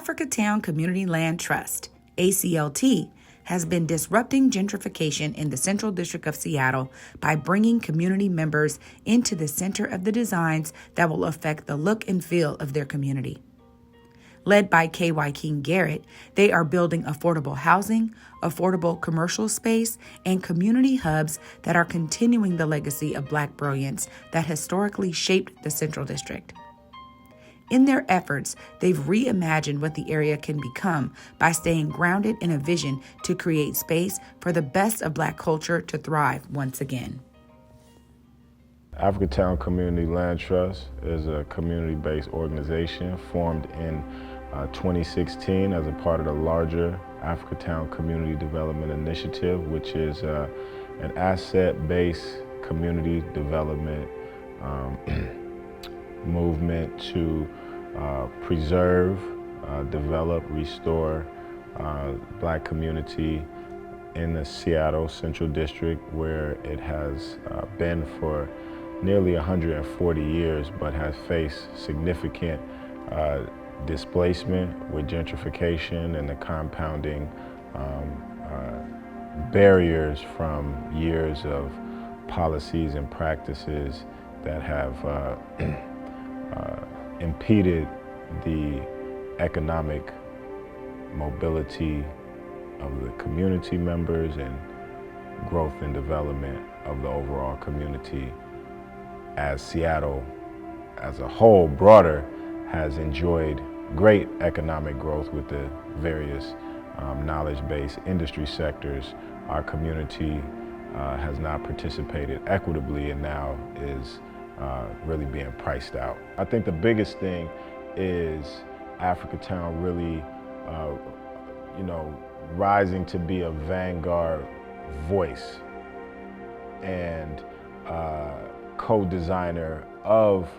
Africatown Community Land Trust, ACLT, has been disrupting gentrification in the Central District of Seattle by bringing community members into the center of the designs that will affect the look and feel of their community. Led by K.Y. King Garrett, they are building affordable housing, affordable commercial space, and community hubs that are continuing the legacy of Black brilliance that historically shaped the Central District. In their efforts, they've reimagined what the area can become by staying grounded in a vision to create space for the best of Black culture to thrive once again. Africatown Community Land Trust is a community-based organization formed in 2016 as a part of the larger Africatown Community Development Initiative, which is an asset-based community development movement to preserve, develop, restore Black community in the Seattle Central District, where it has been for nearly 140 years, but has faced significant displacement with gentrification and the compounding barriers from years of policies and practices that have impeded the economic mobility of the community members and growth and development of the overall community, as Seattle as a whole, broader, has enjoyed great economic growth with the various knowledge-based industry sectors. Our community has not participated equitably and now is really being priced out. I think the biggest thing is Africatown really, rising to be a vanguard voice and co-designer of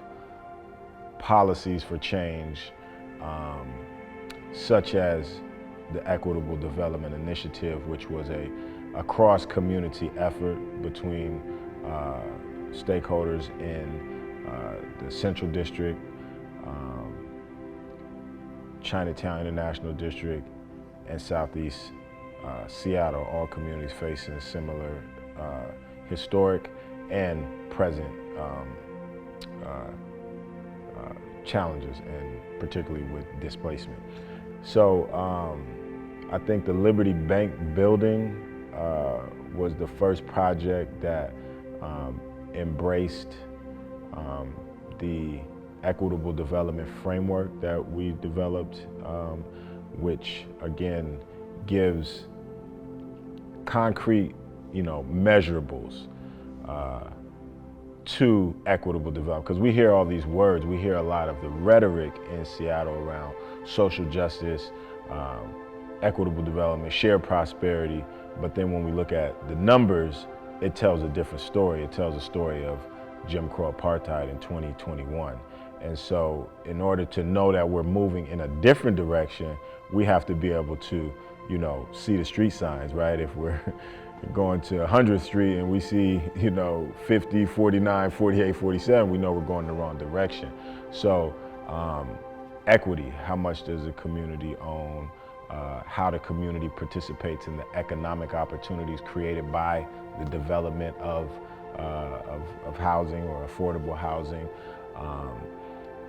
policies for change, such as the Equitable Development Initiative, which was a cross-community effort between stakeholders in the Central District, Chinatown International District, and Southeast Seattle, all communities facing similar historic and present challenges, and particularly with displacement. So I think the Liberty Bank building was the first project that embraced the equitable development framework that we developed, which again gives concrete, measurables to equitable development. Because we hear all these words, we hear a lot of the rhetoric in Seattle around social justice, equitable development, shared prosperity, but then when we look at the numbers, it tells a different story. It tells a story of Jim Crow apartheid in 2021. And so in order to know that we're moving in a different direction, we have to be able to, see the street signs, right? If we're going to 100th Street and we see, 50, 49, 48, 47, we know we're going in the wrong direction. So equity, how much does the community own? How the community participates in the economic opportunities created by the development of housing or affordable housing,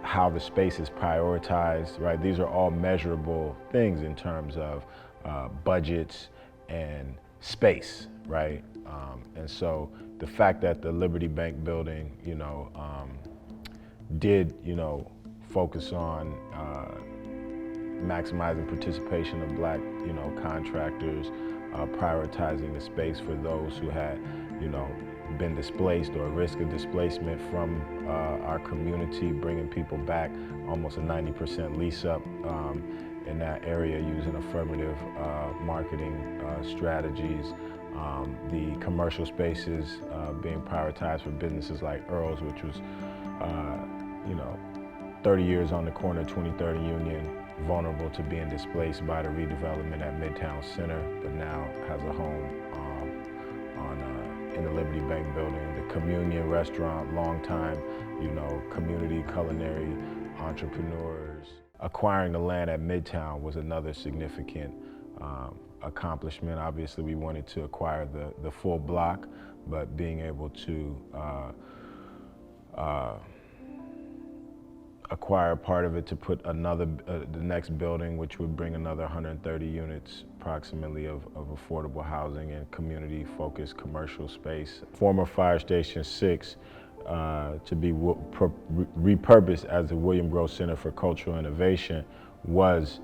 how the space is prioritized, right? These are all measurable things in terms of budgets and space, right? And so the fact that the Liberty Bank building, did, focus on maximizing participation of Black, contractors, prioritizing the space for those who had, been displaced or at risk of displacement from our community, bringing people back, almost a 90% lease up in that area using affirmative marketing strategies. The commercial spaces being prioritized for businesses like Earl's, which was, 30 years on the corner, 23rd and Union, vulnerable to being displaced by the redevelopment at Midtown Center, but now has a home in the Liberty Bank building. The Communion restaurant, long time, community culinary entrepreneurs. acquiring the land at Midtown was another significant accomplishment. Obviously, we wanted to acquire the full block, but being able to acquire part of it to put the next building, which would bring another 130 units approximately of affordable housing and community-focused commercial space. Former Fire Station 6 to be repurposed as the William Grove Center for Cultural Innovation was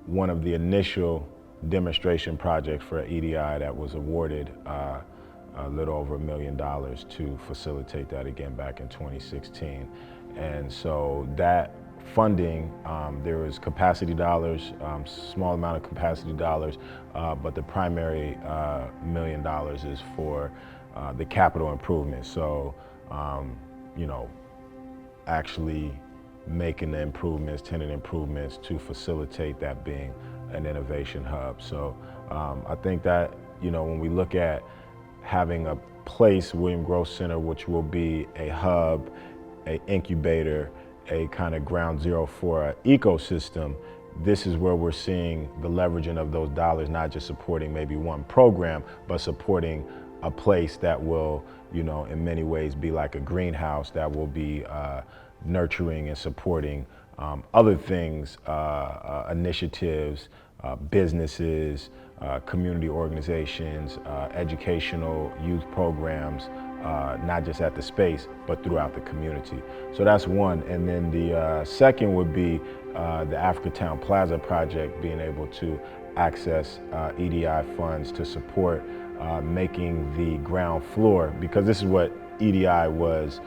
one of the initial demonstration projects for EDI that was awarded a little over $1 million to facilitate that again back in 2016. And so that funding, there was capacity dollars, small amount of capacity dollars, but the primary $1 million is for the capital improvements. So, you know, actually making the improvements, tenant improvements to facilitate that being an innovation hub. So I think that, you know, when we look at having a place, William Grove Center, which will be a hub, an incubator, a kind of ground zero for an ecosystem, this is where we're seeing the leveraging of those dollars, not just supporting maybe one program, but supporting a place that will, you know, in many ways be like a greenhouse that will be nurturing and supporting other things, initiatives, businesses, community organizations, educational youth programs, not just at the space, but throughout the community. So that's one. And then the second would be the Africatown Plaza project, being able to access EDI funds to support making the ground floor, because this is what EDI was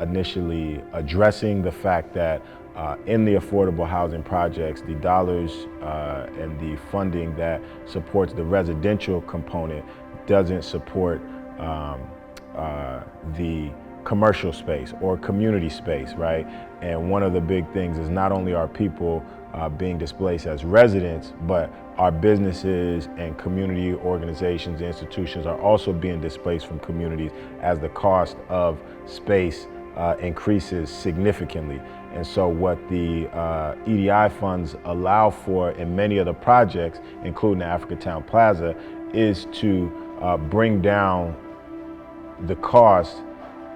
initially addressing, the fact that in the affordable housing projects, the dollars and the funding that supports the residential component doesn't support the commercial space or community space, right? And one of the big things is not only are people being displaced as residents, but our businesses and community organizations and institutions are also being displaced from communities as the cost of space increases significantly. And so what the EDI funds allow for in many of the projects, including the Africatown Plaza, is to bring down the cost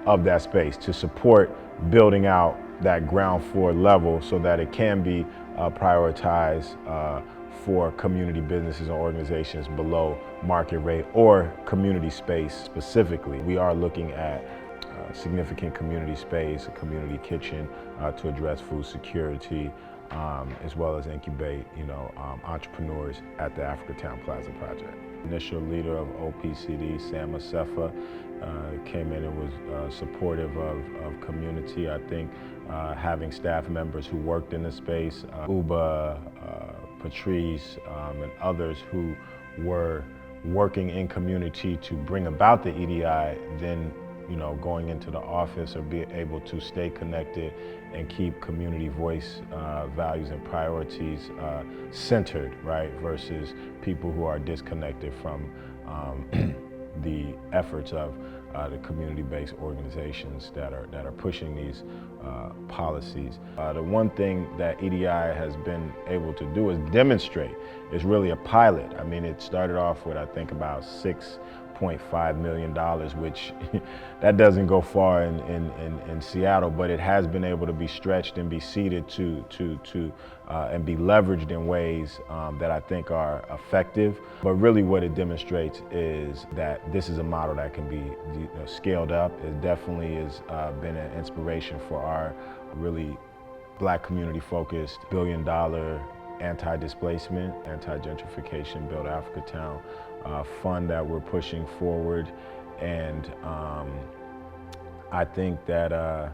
of that space, to support building out that ground floor level so that it can be prioritized for community businesses and organizations below market rate or community space specifically. We are looking at significant community space, a community kitchen to address food security, as well as incubate, you know, entrepreneurs at the Africatown Plaza project. Initial leader of OPCD, Sam Asefa, came in and was supportive of community. I think having staff members who worked in the space, Uba, Patrice, and others who were working in community to bring about the EDI, then, you know, going into the office or be able to stay connected and keep community voice, values and priorities centered, right? Versus people who are disconnected from the efforts of the community-based organizations that are pushing these policies. The one thing that EDI has been able to do is demonstrate. It's really a pilot. I mean, it started off with, I think, about $6.5 million, which that doesn't go far in Seattle, but it has been able to be stretched and be seeded to and be leveraged in ways that I think are effective. But really what it demonstrates is that this is a model that can be, you know, scaled up. It definitely has been an inspiration for our really Black community-focused billion-dollar anti-displacement, anti-gentrification Build Africatown fund that we're pushing forward. And I think that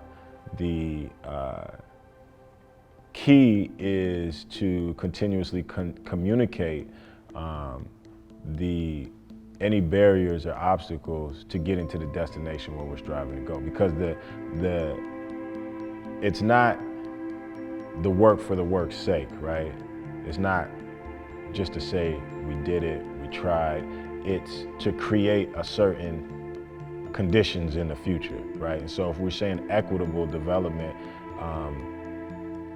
the key is to continuously communicate any barriers or obstacles to getting to the destination where we're striving to go. Because it's not the work for the work's sake, right? It's not just to say we did it, we tried. It's to create a certain conditions in the future, right? And so if we're saying equitable development,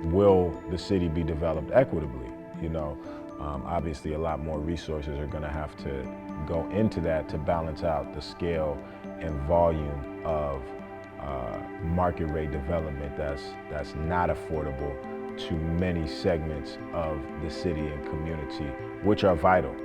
will the city be developed equitably? You know, obviously a lot more resources are going to have to go into that to balance out the scale and volume of market rate development that's not affordable to many segments of the city and community, which are vital.